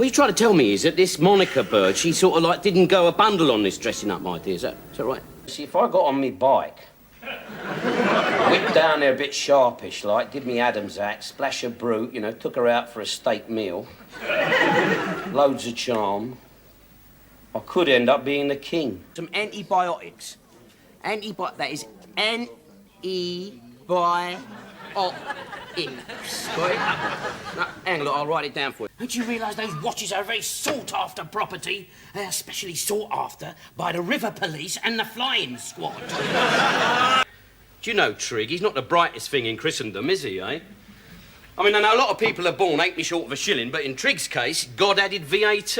What you're trying to tell me is that this Monica bird, she sort of like didn't go a bundle on this dressing up idea, is that right? See, if I got on me bike, whipped down there a bit sharpish like, did me Adam's act, splash a brute, you know, took her out for a steak meal, loads of charm, I could end up being the king. Some antibiotics. That is antibiotics. Got it? No, hang on, look, I'll write it down for you. Don't you realise those watches are a very sought-after property? They are especially sought after by the river police and the flying squad. Do you know, Trig, he's not the brightest thing in Christendom, is he, eh? I mean, I know a lot of people are born ain't me short of a shilling, but in Trig's case, God added VAT.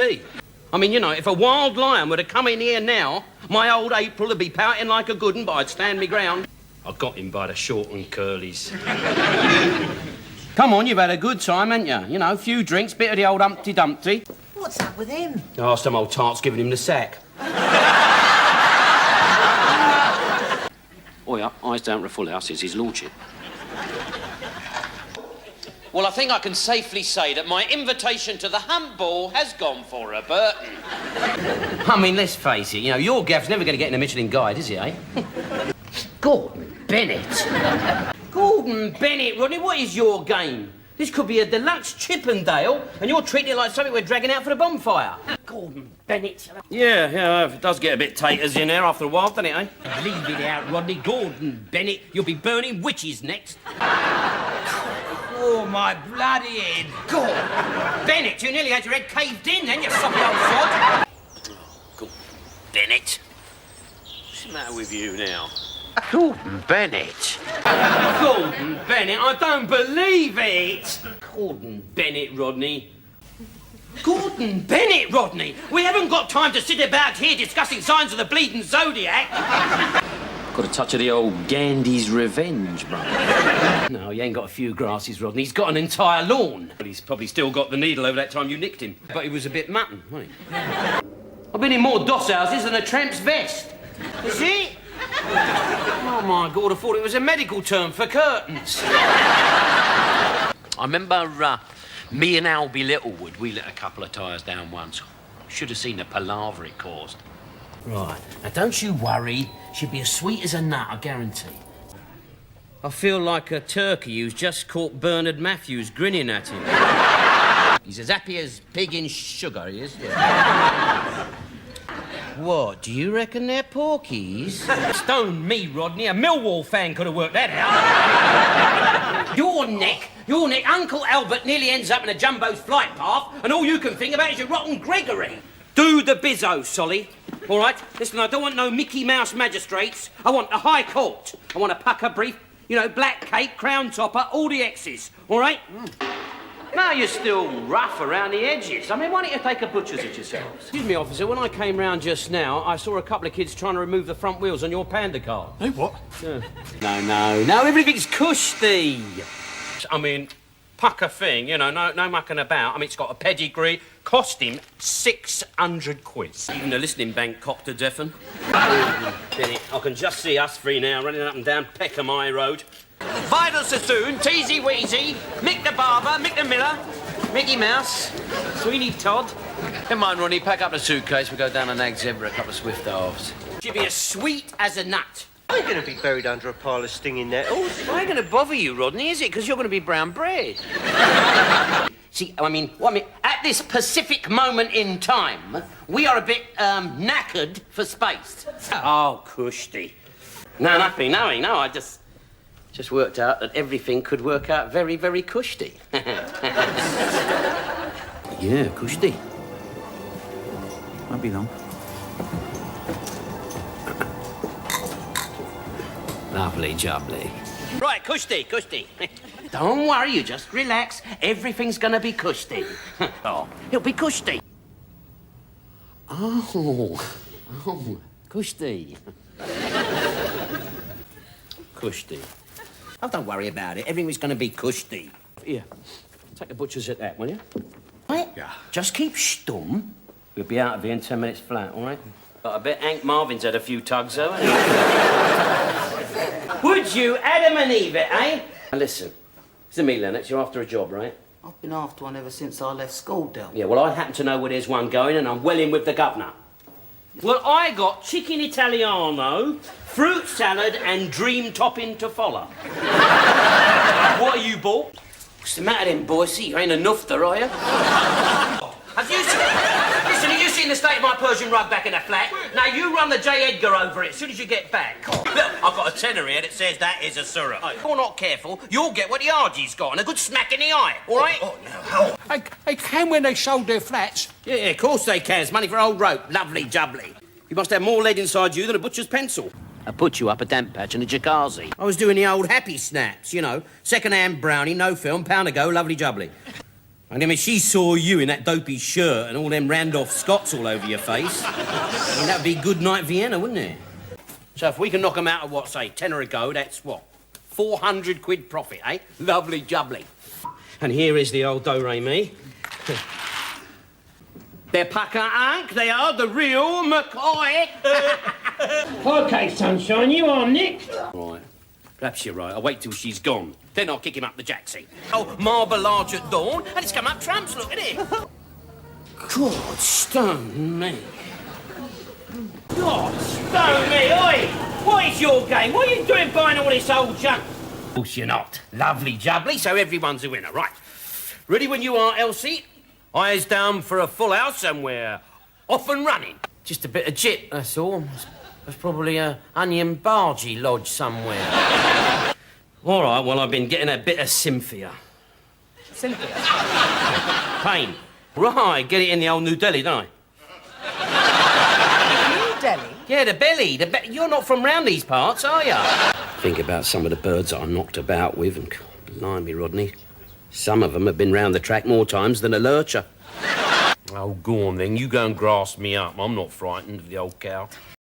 I mean, you know, if a wild lion were to come in here now, my old April would be pouting like a good 'un, but I'd stand me ground. I got him by the short and curlies. Come on, you've had a good time, haven't you? You know, a few drinks, bit of the old Humpty Dumpty. What's up with him? Oh, some old tart's giving him the sack. Oh, yeah, eyes down for a full house, is his lordship. Well, I think I can safely say that my invitation to the hump ball has gone for a Burton. I mean, let's face it, you know, your Gav's never going to get in a Michelin guide, is he, eh? Gordon Bennett. Gordon Bennett, Rodney, what is your game? This could be a deluxe Chippendale, and you're treating it like something we're dragging out for the bonfire. Gordon Bennett. Yeah, it does get a bit taters in there after a while, doesn't it, eh? Leave it out, Rodney. Gordon Bennett, you'll be burning witches next. Oh, my bloody head. Gordon Bennett, you nearly had your head caved in then, you soppy old sod. Gordon Bennett. What's the matter with you now? Gordon Bennett. Gordon Bennett, I don't believe it. Gordon Bennett, Rodney. Gordon Bennett, Rodney. We haven't got time to sit about here discussing signs of the bleeding zodiac. Got a touch of the old Gandhi's revenge, brother. No, he ain't got a few grasses, Rodney. He's got an entire lawn. But he's probably still got the needle over that time you nicked him. But he was a bit mutton, wasn't he? I've been in more doss houses than a tramp's vest. Is it? Oh, my God, I thought it was a medical term for curtains. I remember me and Albie Littlewood, we let a couple of tyres down once. Should have seen the palaver it caused. Right. Now, don't you worry. She'll be as sweet as a nut, I guarantee. I feel like a turkey who's just caught Bernard Matthews grinning at him. He's as happy as pig in sugar, he is. Yeah. What, do you reckon they're porkies? Stone me, Rodney. A Millwall fan could have worked that out. Your neck. Uncle Albert nearly ends up in a jumbo's flight path, and all you can think about is your rotten Gregory. Do the bizzo, Solly. All right? Listen, I don't want no Mickey Mouse magistrates. I want the High Court. I want a pucker brief, you know, black cape, crown topper, all the X's. All right? Now you're still rough around the edges. I mean, why don't you take a butcher's at yourselves? Excuse me, officer, when I came round just now, I saw a couple of kids trying to remove the front wheels on your Panda car. Hey, what? Yeah. No, everything's cushy. I mean, pucker thing, you know, no mucking about. I mean, it's got a pedigree, cost him 600 quid. Even the listening bank copped a deafen. I can just see us three now running up and down Peckham High Road. Vidal Sassoon, Teasy Weezy, Mick the Barber, Mick the Miller, Mickey Mouse, Sweeney Todd. Come on, Ronnie, pack up the suitcase. We'll go down to Nag Zebra, a couple of swift halves. She'll be as sweet as a nut. I'm going to be buried under a pile of stinging nettles. It ain't going to bother you, Rodney, is it? Because you're going to be brown bread. See, I mean, at this specific moment in time, we are a bit knackered for space. Oh, cushy. No, nothing. No, I just worked out that everything could work out very, very cushy. Yeah, cushy. Won't be long. Lovely jubbly. Right, cushy. Don't worry, you just relax. Everything's gonna be cushy. Oh, it'll be cushy. Oh, cushy. Cushy. Oh, don't worry about it. Everything's gonna be cushy. Here, take the butcher's at that, will you? Right? Yeah. Just keep stum. We'll be out of here in 10 minutes flat, all right? But I bet Hank Marvin's had a few tugs, though, hasn't he? Would you, Adam and Eve it, eh? Now listen, it's me, Lennox. You're after a job, right? I've been after one ever since I left school, Del. Yeah, well, I happen to know where there's one going, and I'm well in with the governor. Well, I got chicken Italiano, fruit salad, and dream topping to follow. What are you bought? What's the matter then, Boise? You ain't enough there, are you? Have you seen... Listen, have you seen the state of my Persian rug back in the flat? Now, you run the J. Edgar over it as soon as you get back. Look, I've got a tenner here that says that is a surrogate. If you're not careful, you'll get what the RG's got, and a good smack in the eye, all right? Oh, no, how? They can when they sold their flats. Yeah, of course they can. It's money for old rope. Lovely jubbly. You must have more lead inside you than a butcher's pencil. I put you up a damp patch and a jacuzzi. I was doing the old happy snaps, you know. Second-hand brownie, no film, pound ago, lovely jubbly. And then when she saw you in that dopey shirt and all them Randolph Scotts all over your face, I mean, that'd be good night Vienna, wouldn't it? So if we can knock them out of, what, say, tenner a go, that's what? 400 quid profit, eh? Lovely jubbly. And here is the old do-re-mi. They're pucker unk, they are the real McCoy. OK, sunshine, you are Nick. Right. Perhaps you're right. I'll wait till she's gone. Then I'll kick him up the jacksie. Oh, marble large at dawn, and it's come up trumps, look at it. God, stone me. God, stone me, oi! What is your game? What are you doing buying all this old junk? Of course you're not. Lovely jubbly, so everyone's a winner. Right. Ready when you are, Elsie? Eyes down for a full house and we're off and running. Just a bit of jip, that's all. There's probably a onion bargee lodge somewhere. All right, well, I've been getting a bit of Cynthia. Cynthia? Pain. Right, get it in the old New Delhi, don't New Delhi? I? Yeah, the belly. You're not from round these parts, are you? Think about some of the birds that I knocked about with, and blimey, Rodney, some of them have been round the track more times than a lurcher. Oh, go on then. You go and grass me up. I'm not frightened of the old cow.